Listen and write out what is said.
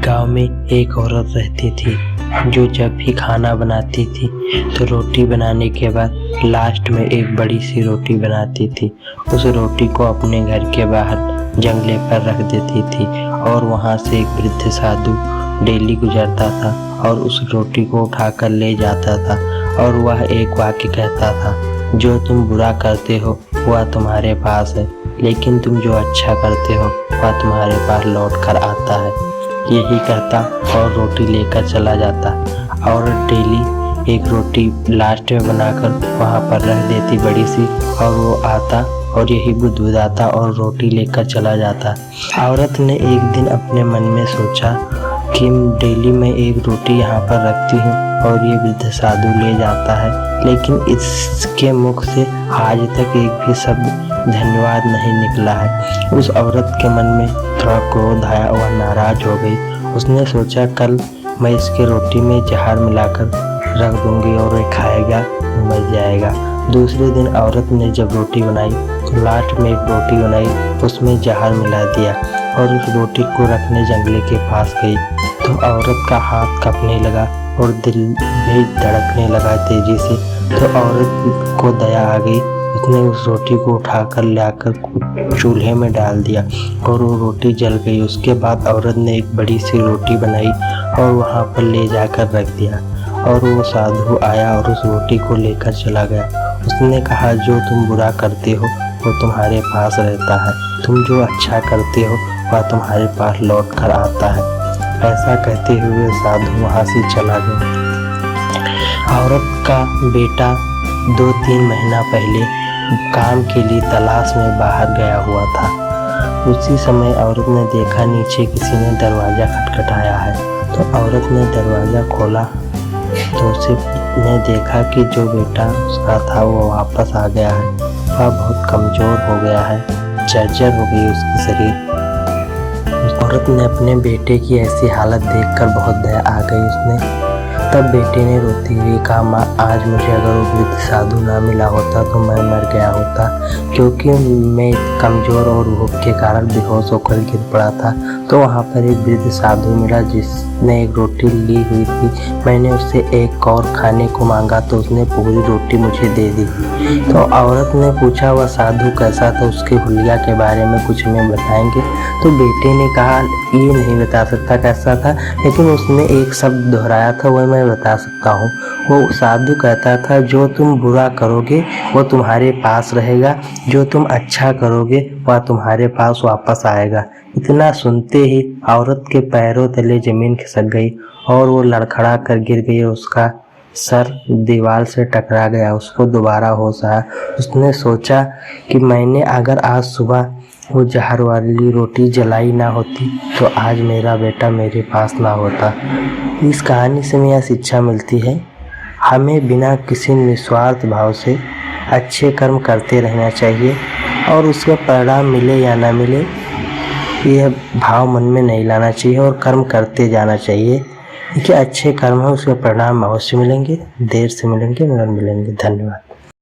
गांव में एक औरत रहती थी जो जब भी खाना बनाती थी तो रोटी बनाने के बाद लास्ट में एक बड़ी सी रोटी बनाती थी। उस रोटी को अपने घर के बाहर जंगले पर रख देती थी और वहां से एक वृद्ध साधु डेली गुजरता था और उस रोटी को उठाकर ले जाता था और वह एक वाक्य कहता था, जो तुम बुरा करते हो वह तुम्हारे पास है, लेकिन तुम जो अच्छा करते हो वह तुम्हारे पास लौट कर आता है। यही कहता और रोटी लेकर चला जाता। औरत डेली एक रोटी लास्ट में बनाकर वहाँ पर रख देती बड़ी सी, और वो आता और यही बुदबुदाता और रोटी लेकर चला जाता। औरत ने एक दिन अपने मन में सोचा कि डेली मैं एक रोटी यहाँ पर रखती हूँ और ये वृद्ध साधु ले जाता है, लेकिन इसके मुख से आज तक एक भी शब्द धन्यवाद नहीं निकला है। उस औरत के मन में थोड़ा क्रोध आया और नाराज हो गई। उसने सोचा कल मैं इसके रोटी में जहर मिलाकर रख दूंगी और वह खाएगा, मर जाएगा। दूसरे दिन औरत ने जब रोटी बनाई तो लास्ट में एक रोटी बनाई, उसमें जहर मिला दिया और उस रोटी को रखने जंगले के पास गई तो औरत का हाथ कांपने लगा और दिल भी धड़कने लगा तेजी से। तो औरत को दया आ गई, उसने उस रोटी को उठाकर लाकर चूल्हे में डाल दिया और वो रोटी जल गई। उसके बाद औरत ने एक बड़ी सी रोटी बनाई और वहाँ पर ले जाकर रख दिया और वो साधु आया और उस रोटी को लेकर चला गया। उसने कहा, जो तुम बुरा करते हो वो तुम्हारे पास रहता है, तुम जो अच्छा करते हो वह तुम्हारे पास लौट कर आता है। ऐसा कहते हुए साधु वहाँ से चला गया। औरत का बेटा 2-3 महीना पहले काम के लिए तलाश में बाहर गया हुआ था। उसी समय औरत ने देखा नीचे किसी ने दरवाज़ा खटखटाया है, तो औरत ने दरवाज़ा खोला तो उसने देखा कि जो बेटा उसका था वो वापस आ गया है। वह बहुत कमज़ोर हो गया है, जर्जर हो गई उसकी शरीर। औरत ने अपने बेटे की ऐसी हालत देखकर बहुत दया आ गई उसने। तब बेटे ने रोती हुई कहा, माँ आज मुझे अगर वो वृद्ध साधु ना मिला होता तो मैं मर गया होता, क्योंकि मैं कमज़ोर और भूख के कारण बेहोश होकर गिर पड़ा था। तो वहाँ पर एक वृद्ध साधु मिला जिसने एक रोटी ली हुई थी। मैंने उससे एक और खाने को मांगा तो उसने पूरी रोटी मुझे दे दी। तो औरत ने पूछा, वह साधु कैसा था, उसके हुलिया के बारे में कुछ हमें बताएंगे? तो बेटे ने कहा, ये नहीं बता सकता कैसा था, लेकिन उसने एक शब्द दोहराया था वह मैं बता सकता हूँ। वो साधु कहता था, जो तुम बुरा करोगे वो तुम्हारे पास रहेगा, जो तुम अच्छा करोगे वह तुम्हारे पास वापस आएगा। इतना सुनते ही औरत के पैरों तले जमीन खिसक गई और वो लड़खड़ा कर गिर गई। उसका सर दीवार से टकरा गया। उसको दोबारा होश आया। उसने सोचा कि मैंने अगर आज सुबह वो जहर वाली रोटी जलाई ना होती तो आज मेरा बेटा मेरे पास ना होता। इस कहानी से हमें यह शिक्षा मिलती है, हमें बिना किसी निस्वार्थ भाव से अच्छे कर्म करते रहना चाहिए और उसका परिणाम मिले या ना मिले यह भाव मन में नहीं लाना चाहिए और कर्म करते जाना चाहिए कि अच्छे कर्म है उसके परिणाम अवश्य मिलेंगे, देर से मिलेंगे मगर मिलेंगे। धन्यवाद।